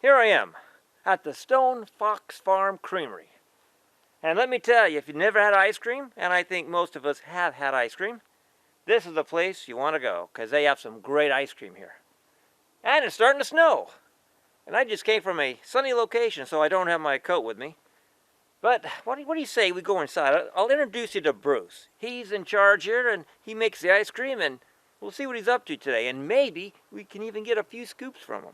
Here I am at the Stone Fox Farm Creamery. And let me tell you, if you've never had ice cream, and I think most of us have had ice cream, this is the place you want to go because they have some great ice cream here. And it's starting to snow. And I just came from a sunny location, so I don't have my coat with me. But what do you say we go inside? I'll introduce you to Bruce. He's in charge here, and he makes the ice cream, and we'll see what he's up to today. And maybe we can even get a few scoops from him.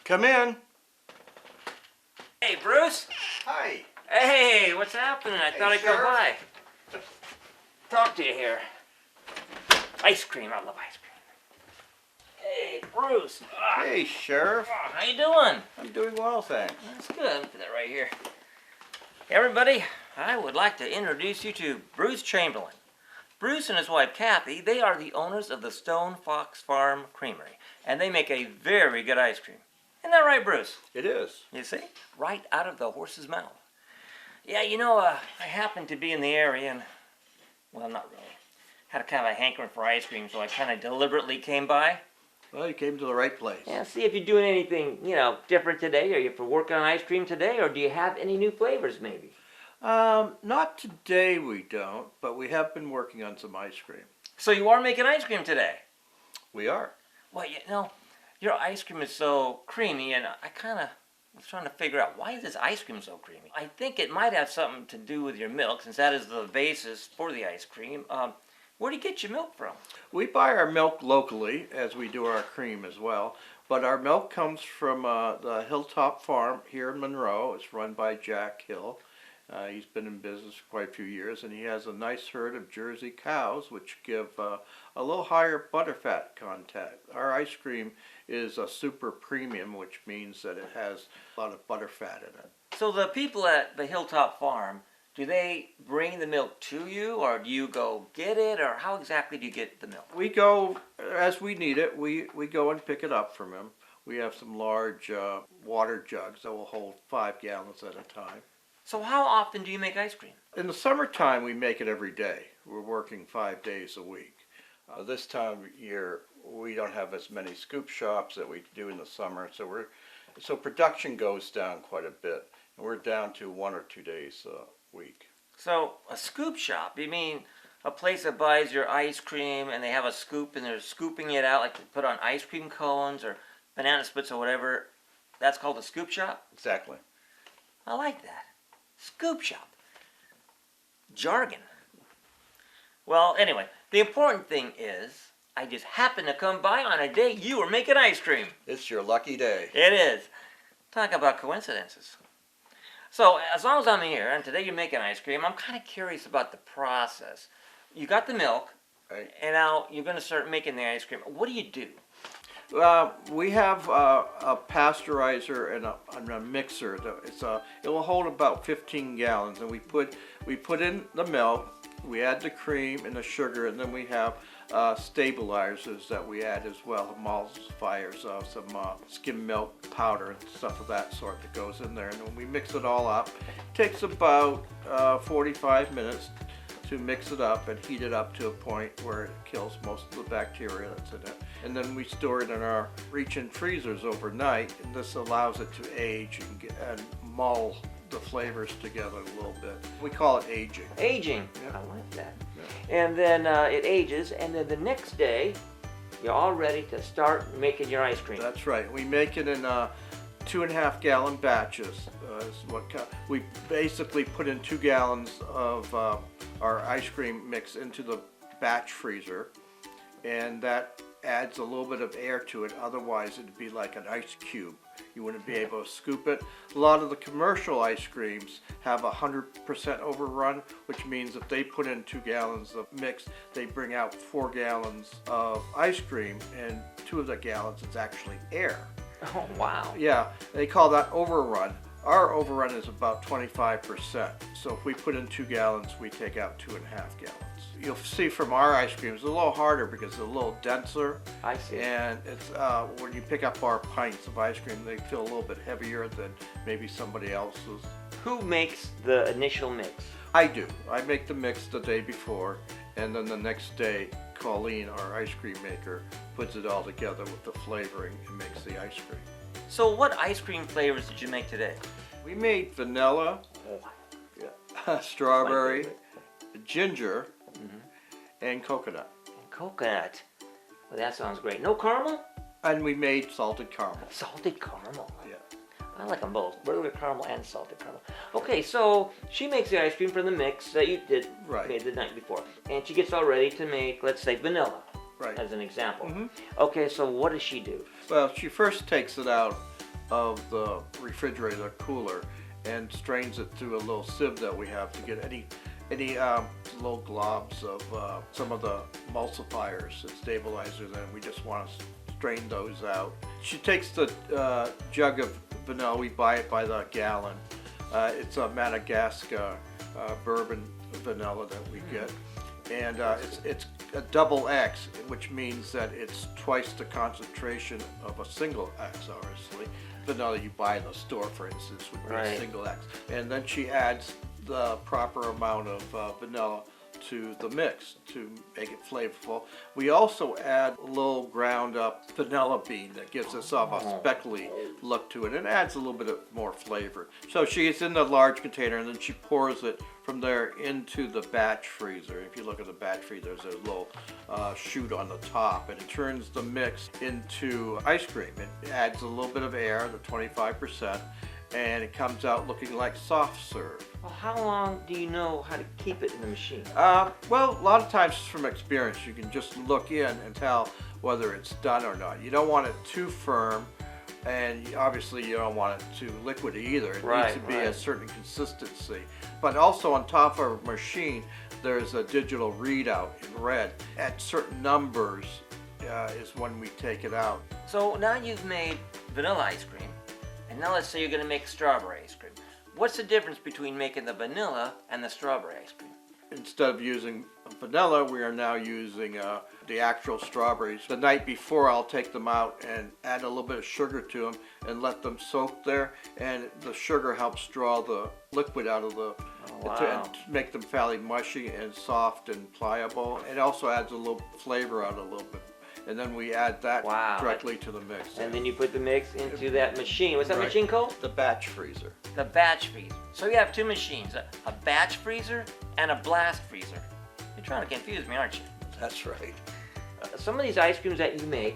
Come in. Hey, Bruce. Hi. Hey, what's happening? I thought I'd come by. Talk to you here. Ice cream. I love ice cream. Hey, Bruce. Hey, Sheriff. How you doing? I'm doing well, thanks. That's good. Let me put that right here. Hey, everybody, I would like to introduce you to Bruce Chamberlain. Bruce and his wife, Kathy, they are the owners of the Stone Fox Farm Creamery, and they make a very good ice cream. Isn't that right, Bruce? It is. You see? Right out of the horse's mouth. Yeah, you know, I happened to be in the area and, well, not really. Had a kind of a hankering for ice cream, so I kind of deliberately came by. Well, you came to the right place. Yeah, see if you're doing anything, different today. Are you for working on ice cream today, or do you have any new flavors, maybe? Not today we don't, but we have been working on some ice cream. So you are making ice cream today? We are. Well, your ice cream is so creamy, and I kind of was trying to figure out, why is this ice cream so creamy? I think it might have something to do with your milk, since that is the basis for the ice cream. Where do you get your milk from? We buy our milk locally, as we do our cream as well. But our milk comes from the Hilltop Farm here in Monroe. It's run by Jack Hill. He's been in business for quite a few years, and he has a nice herd of Jersey cows, which give a little higher butterfat content. Our ice cream is a super premium, which means that it has a lot of butterfat in it. So the people at the Hilltop Farm, do they bring the milk to you, or do you go get it, or how exactly do you get the milk? We go, as we need it, we go and pick it up from him. We have some large water jugs that will hold 5 gallons at a time. So how often do you make ice cream? In the summertime, we make it every day. We're working 5 days a week. This time of year, we don't have as many scoop shops that we do in the summer, so production goes down quite a bit. And we're down to 1 or 2 days a week. So a scoop shop, you mean a place that buys your ice cream and they have a scoop and they're scooping it out, like they put on ice cream cones or banana splits or whatever. That's called a scoop shop? Exactly. I like that. Scoop shop. Jargon. Well, anyway, the important thing is I just happened to come by on a day you were making ice cream. It's your lucky day. It is. Talk about coincidences. So, as long as I'm here, and today you're making ice cream, I'm kind of curious about the process. You got the milk, Right. and now you're going to start making the ice cream. What do you do? We have a pasteurizer and a mixer. It will hold about 15 gallons, and we put in the milk, we add the cream and the sugar, and then we have stabilizers that we add as well, emulsifiers, some skim milk powder and stuff of that sort that goes in there. And when we mix it all up, it takes about 45 minutes to mix it up and heat it up to a point where it kills most of the bacteria that's in it. And then we store it in our reach-in freezers overnight, and this allows it to age and mull the flavors together a little bit. We call it aging. Aging. Yeah. I like that. Yeah. And then it ages, and then the next day, you're all ready to start making your ice cream. That's right. We make it in 2.5 gallon batches. We basically put in 2 gallons of our ice cream mix into the batch freezer, and that adds a little bit of air to it. Otherwise, it'd be like an ice cube. You wouldn't be able to scoop it. A lot of the commercial ice creams have 100% overrun, which means if they put in 2 gallons of mix, they bring out 4 gallons of ice cream, and 2 of the gallons is actually air. Oh, wow. Yeah, they call that overrun. Our overrun is about 25%. So if we put in 2 gallons, we take out 2.5 gallons. You'll see from our ice cream, it's a little harder because it's a little denser. I see. And it's when you pick up our pints of ice cream, they feel a little bit heavier than maybe somebody else's. Who makes the initial mix? I do. I make the mix the day before, and then the next day, Colleen, our ice cream maker, puts it all together with the flavoring and makes the ice cream. So what ice cream flavors did you make today? We made vanilla, strawberry, ginger, and coconut. Coconut. Well, that sounds great. No caramel? And we made salted caramel. Salted caramel. Yeah. I like them both, regular caramel and salted caramel. Okay, so she makes the ice cream from the mix that you did Right. made the night before, and she gets all ready to make, let's say, vanilla, Right. as an example. Mhm. Okay, so what does she do? Well, she first takes it out of the refrigerator cooler and strains it through a little sieve that we have to get any little globs of some of the emulsifiers and stabilizers, and we just want to strain those out. She takes the jug of vanilla. We buy it by the gallon. It's a Madagascar bourbon vanilla that we get, and it's a double X, which means that it's twice the concentration of a single X, obviously. Vanilla you buy in the store, for instance, would be Right. a single X. And then she adds the proper amount of vanilla to the mix to make it flavorful. We also add a little ground up vanilla bean that gives us a speckly look to it and adds a little bit of more flavor. So she's in the large container, and then she pours it from there into the batch freezer. If you look at the batch freezer, there's a little chute on the top, and it turns the mix into ice cream. It adds a little bit of air, the 25%, and it comes out looking like soft serve. Well, how long do you know how to keep it in the machine? Well, a lot of times from experience, you can just look in and tell whether it's done or not. You don't want it too firm, and obviously you don't want it too liquidy either. It needs to be a certain consistency. But also on top of our machine, there's a digital readout in red. At certain numbers is when we take it out. So now you've made vanilla ice cream, and now let's say you're going to make strawberry ice cream. What's the difference between making the vanilla and the strawberry ice cream? Instead of using vanilla, we are now using the actual strawberries. The night before, I'll take them out and add a little bit of sugar to them and let them soak there. And the sugar helps draw the liquid out of the, and make them fairly mushy and soft and pliable. It also adds a little flavor out a little bit. And then we add that directly to the mix. And then you put the mix into that machine. What's that machine called? The batch freezer. The batch freezer. So you have two machines, a batch freezer and a blast freezer. You're trying to confuse me, aren't you? That's right. Some of these ice creams that you make,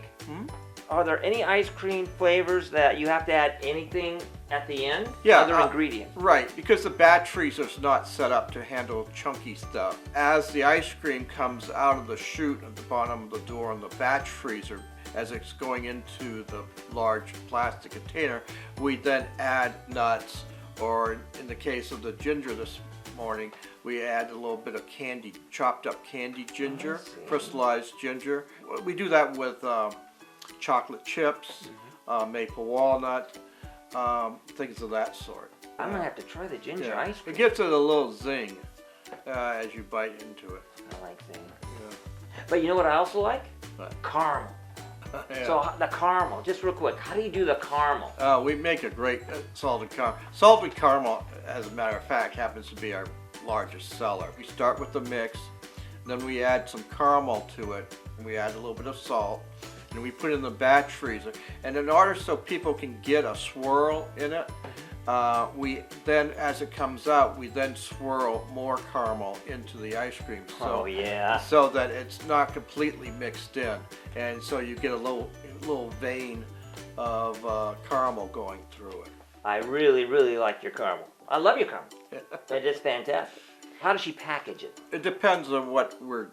are there any ice cream flavors that you have to add anything at the end? Yeah. Other ingredients? Right, because the batch freezer is not set up to handle chunky stuff. As the ice cream comes out of the chute at the bottom of the door on the batch freezer, as it's going into the large plastic container, we then add nuts, or in the case of the ginger this morning, we add a little bit of candy, chopped up candied ginger, crystallized ginger. We do that with chocolate chips, maple walnut, things of that sort. I'm going to have to try the ginger ice cream. It gives it a little zing as you bite into it. I like zing. Yeah. But you know what I also like? What? Caramel. Yeah. So the caramel, just real quick, how do you do the caramel? We make a great salted caramel. Salted caramel, as a matter of fact, happens to be our largest seller. We start with the mix, then we add some caramel to it, and we add a little bit of salt, and we put it in the batch freezer. And in order so people can get a swirl in it, we then, as it comes out, we then swirl more caramel into the ice cream. So, so that it's not completely mixed in, and so you get a little vein of caramel going through it. I really, really like your caramel. I love your caramel. It is fantastic. How does she package it? It depends on what we're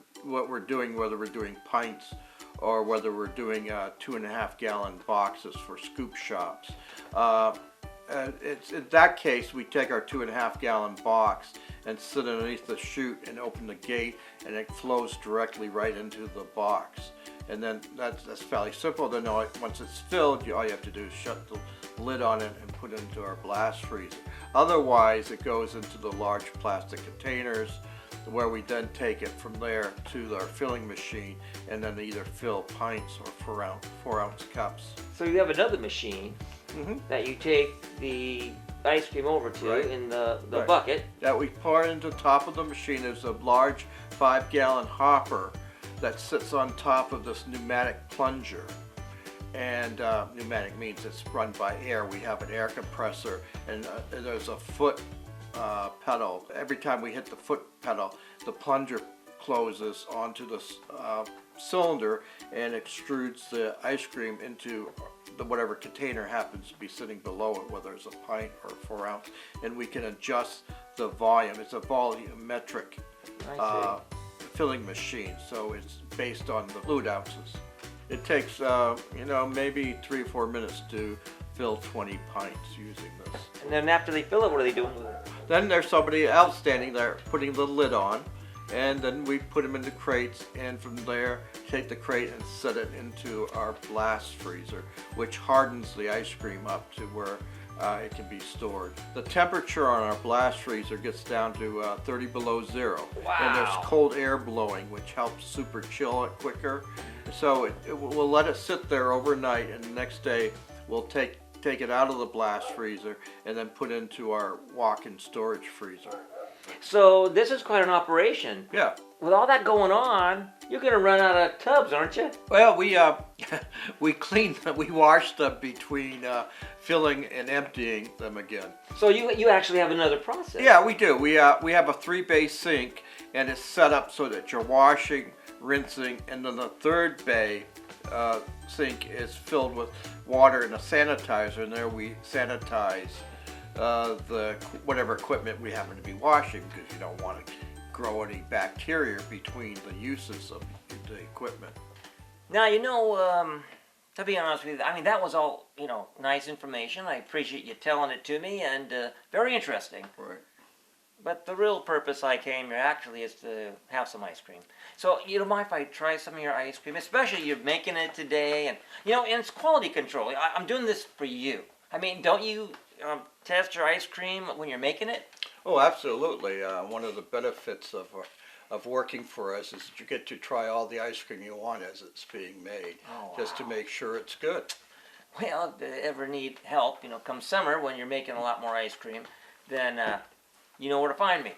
doing, whether we're doing pints or whether we're doing 2.5 gallon boxes for scoop shops. It's in that case, we take our 2.5 gallon box and sit underneath the chute and open the gate, and it flows directly right into the box. And then that's fairly simple. Then once it's filled, all you have to do is shut the lid on it and put it into our blast freezer. Otherwise, it goes into the large plastic containers, where we then take it from there to our filling machine and then either fill pints or 4 ounce cups. So you have another machine that you take the ice cream over to Right. in the Right. bucket. that we pour into the top of the machine. There's a large 5-gallon hopper that sits on top of this pneumatic plunger. And pneumatic means it's run by air. We have an air compressor, and there's a foot pedal. Every time we hit the foot pedal, the plunger closes onto the cylinder and extrudes the ice cream into the whatever container happens to be sitting below it, whether it's a pint or 4 ounce, and we can adjust the volume. It's a volumetric I filling machine, so it's based on the fluid ounces. It takes maybe 3 or 4 minutes to fill 20 pints using this. see. And then after they fill it, what are they doing with it? Then there's somebody else standing there putting the lid on, and then we put them into crates, and from there take the crate and set it into our blast freezer, which hardens the ice cream up to where it can be stored. The temperature on our blast freezer gets down to 30 below zero. Wow. And there's cold air blowing, which helps super chill it quicker. So we'll let it sit there overnight, and the next day we'll take it out of the blast freezer and then put into our walk-in storage freezer. So this is quite an operation. Yeah. With all that going on, you're gonna run out of tubs, aren't you? Well, we clean them, we wash them between filling and emptying them again. So you actually have another process. Yeah, we do. We have a 3-bay sink, and it's set up so that you're washing, rinsing, and then the 3rd bay sink is filled with water and a sanitizer, and there we sanitize the whatever equipment we happen to be washing, because you don't want to grow any bacteria between the uses of the equipment. Now, to be honest with you, I mean, that was all, nice information. I appreciate you telling it to me, and very interesting. Right. But the real purpose I came here actually is to have some ice cream. So, you don't mind if I try some of your ice cream? Especially you're making it today, and, and it's quality control. I'm doing this for you. I mean, don't you test your ice cream when you're making it? Oh, absolutely. One of the benefits of working for us is that you get to try all the ice cream you want as it's being made, just to make sure it's good. Well, if you ever need help, come summer when you're making a lot more ice cream, then you know where to find me.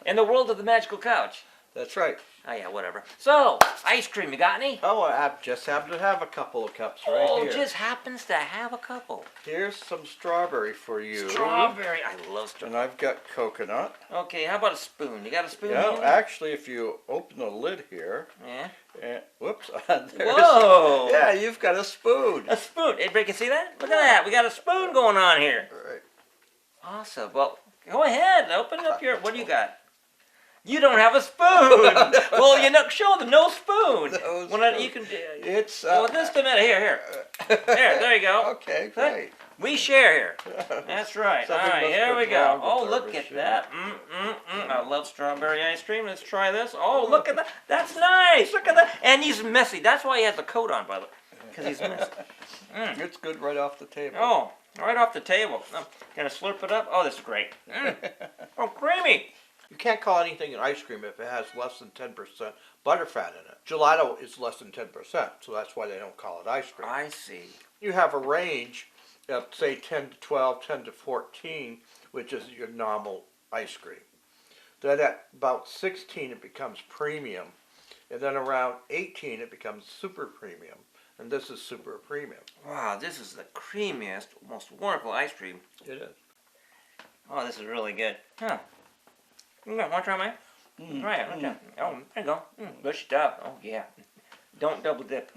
In the world of the magical couch. That's right. Oh yeah, whatever. So, ice cream, you got any? Oh, I just happen to have a couple of cups right here. Just happens to have a couple. Here's some strawberry for you. Strawberry, I love And strawberry. I've got coconut. Okay, how about a spoon? You got a spoon? Yeah, handy? actually, if you open the lid here, Yeah. whoops, Whoa! yeah, you've got a spoon. A spoon. Everybody can see that? Look at that. We got a spoon going on here. All right. Awesome. Well, go ahead. Open up your. What do you got? You don't have a spoon. Well, show them no spoon. No You can. It's Well, just a minute. Here. There you go. Okay, great. We share here. That's right. Something All right, must here be we go. wrong with Oh, our look at machine. that. I love strawberry ice cream. Let's try this. Oh, look at that. That's nice. Look at that. And he's messy. That's why he has the coat on, by the way. Because he's messy. It's good right off the table. Oh, right off the table. Oh, gonna slurp it up. Oh, this is great. Oh, creamy. You can't call anything an ice cream if it has less than 10% butterfat in it. Gelato is less than 10%, so that's why they don't call it ice cream. I see. You have a range of, say, 10 to 12, 10 to 14, which is your normal ice cream. Then at about 16, it becomes premium. And then around 18, it becomes super premium. And this is super premium. Wow, this is the creamiest, most wonderful ice cream. It is. Oh, this is really good. Huh. Want to try mine? Try it. Okay. Oh, there you go. Good stuff. Oh, yeah. Don't double dip.